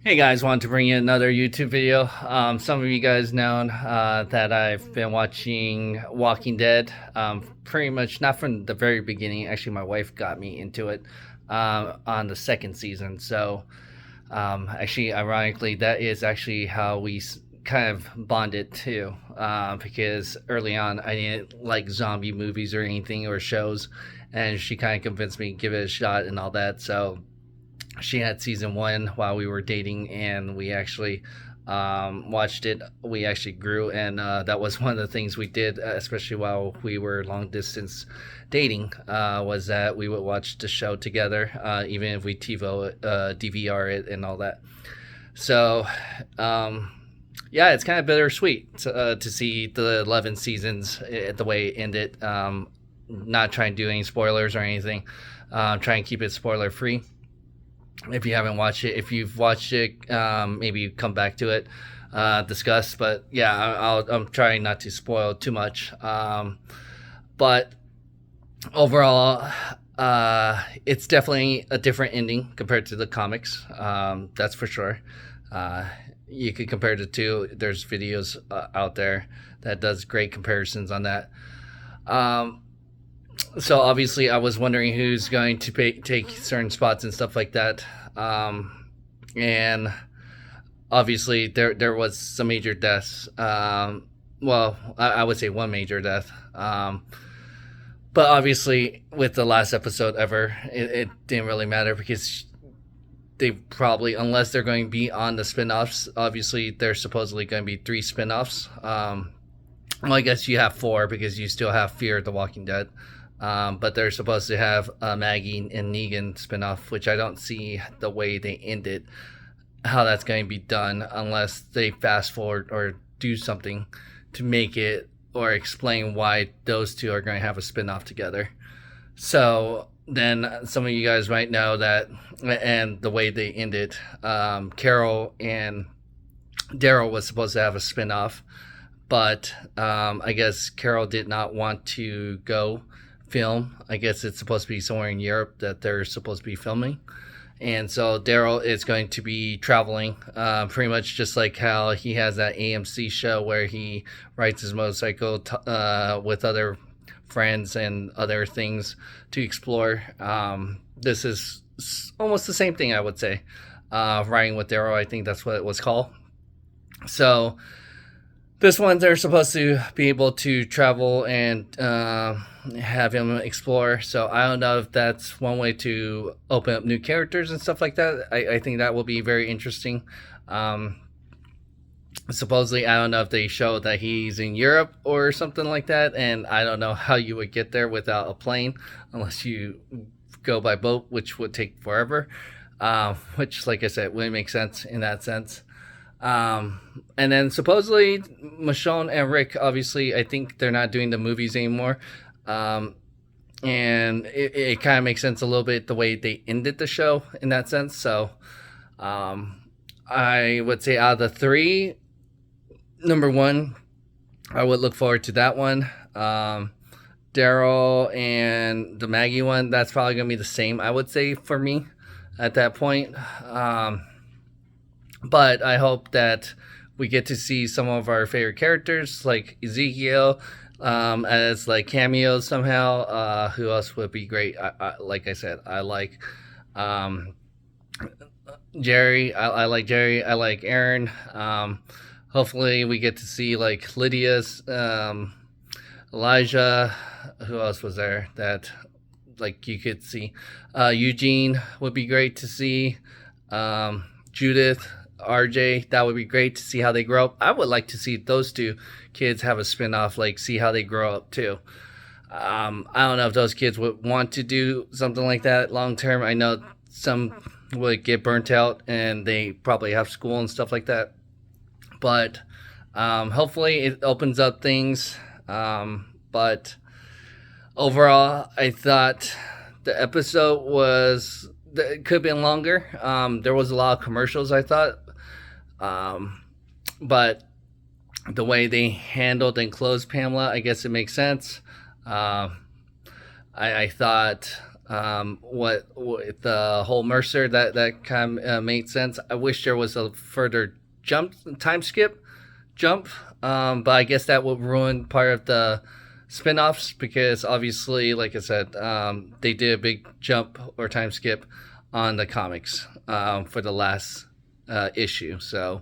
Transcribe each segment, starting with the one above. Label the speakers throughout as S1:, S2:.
S1: Hey guys, wanted to bring you another YouTube video. Some of you guys know that I've been watching Walking Dead, pretty much not from the very beginning. Actually, my wife got me into it on the second season. So, actually, ironically, that is actually how we kind of bonded too. Because early on, I didn't like zombie movies or anything or shows, and she kind of convinced me to give it a shot and all that. So she had season one while we were dating, and we actually watched it. We actually grew, and that was one of the things we did, especially while we were long distance dating, was that we would watch the show together, even if we TiVo, DVR it and all that. So, yeah, it's kind of bittersweet to see the 11 seasons the way it ended. Not trying to do any spoilers or anything. Try and keep it spoiler free if you haven't watched it. If you've watched it, maybe come back to it, discuss. But yeah, I'm trying not to spoil too much. But overall, it's definitely a different ending compared to the comics. That's for sure. You could compare the two. There's videos out there that does great comparisons on that. So obviously I was wondering who's going to take certain spots and stuff like that. And obviously there was some major deaths. Well, I would say one major death. But obviously with the last episode ever, it didn't really matter because they probably, unless they're going to be on the spin-offs, obviously there's supposedly going to be 3 spin-offs. Well, I guess you have 4 because you still have Fear the Walking Dead. But they're supposed to have a Maggie and Negan spinoff, which I don't see the way they ended, how that's going to be done unless they fast forward or do something to make it or explain why those two are going to have a spinoff together. So then some of you guys might know that, and the way they ended, Carol and Daryl was supposed to have a spinoff, but I guess Carol did not want to go film. I guess it's supposed to be somewhere in Europe that they're supposed to be filming. And so Daryl is going to be traveling, pretty much just like how he has that AMC show where he rides his motorcycle with other friends and other things to explore. This is almost the same thing, I would say. Riding with Daryl, I think that's what it was called. So this one, they're supposed to be able to travel and have him explore. So I don't know if that's one way to open up new characters and stuff like that. I think that will be very interesting. Supposedly, I don't know if they show that he's in Europe or something like that. And I don't know how you would get there without a plane unless you go by boat, which would take forever. Which, like I said, wouldn't make sense in that sense. And then supposedly Michonne and Rick, obviously, I think they're not doing the movies anymore. And it kind of makes sense a little bit the way they ended the show in that sense. So, I would say out of the 3, number 1, I would look forward to that one. Daryl and the Maggie one, that's probably going to be the same, I would say, for me at that point. But I hope that we get to see some of our favorite characters like Ezekiel as like cameos somehow. Who else would be great? Like I said, I like Jerry. I like Jerry. I like Aaron. Hopefully we get to see like Lydia's, Elijah. Who else was there that like you could see? Eugene would be great to see. Judith, RJ, that would be great to see how they grow up. I would like to see those 2 kids have a spinoff, like see how they grow up too. I don't know if those kids would want to do something like that long term. I know some would get burnt out and they probably have school and stuff like that. But hopefully it opens up things. But overall, I thought the episode was, it could have been longer. There was a lot of commercials, I thought. But the way they handled and closed Pamela, I guess it makes sense. I thought What the whole Mercer, that kind of made sense. I wish there was a further time skip jump, but I guess that would ruin part of the spin-offs, because obviously, like I said, they did a big jump or time skip on the comics for the last issue. So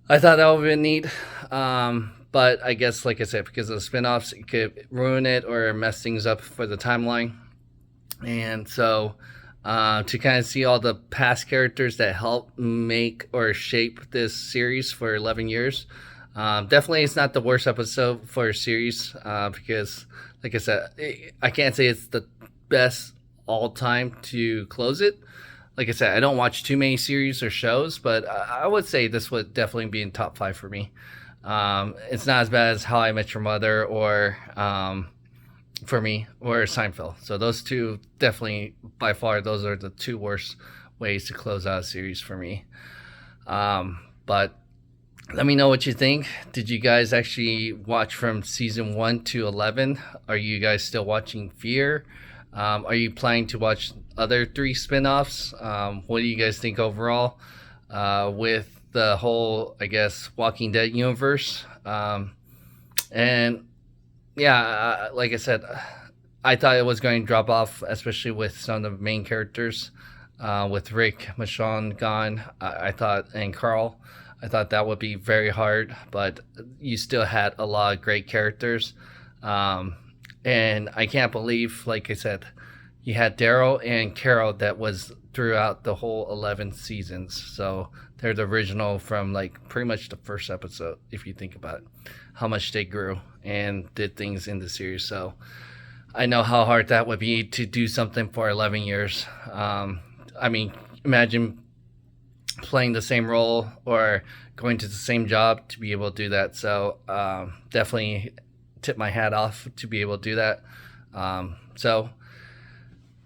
S1: I thought that would have been neat. But I guess, like I said, because of the spin-offs, it could ruin it or mess things up for the timeline. And so to kind of see all the past characters that helped make or shape this series for 11 years, definitely it's not the worst episode for a series, because, like I said, I can't say it's the best all time to close it. Like I said, I don't watch too many series or shows, but I would say this would definitely be in top 5 for me. It's not as bad as How I Met Your Mother or for me, or Seinfeld. So those two, definitely by far, those are the two worst ways to close out a series for me. But let me know what you think. Did you guys actually watch from season 1 to 11? Are you guys still watching Fear? Are you planning to watch other 3 spin-offs? What do you guys think overall with the whole, I guess, Walking Dead universe? And yeah, like I said, I thought it was going to drop off, especially with some of the main characters, with Rick, Michonne gone. I thought, and Carl, I thought that would be very hard, but you still had a lot of great characters. And I can't believe, like I said, you had Daryl and Carol that was throughout the whole 11 seasons. So they're the original from like pretty much the first episode, if you think about it, how much they grew and did things in the series. So I know how hard that would be to do something for 11 years. I mean, imagine playing the same role or going to the same job to be able to do that. So definitely tip my hat off to be able to do that. So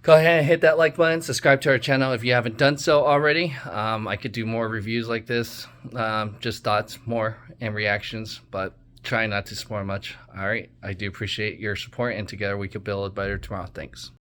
S1: go ahead and hit that like button, subscribe to our channel if you haven't done so already. I could do more reviews like this, just thoughts more and reactions, but try not to spoil much. All right, I do appreciate your support, and together we could build a better tomorrow. Thanks.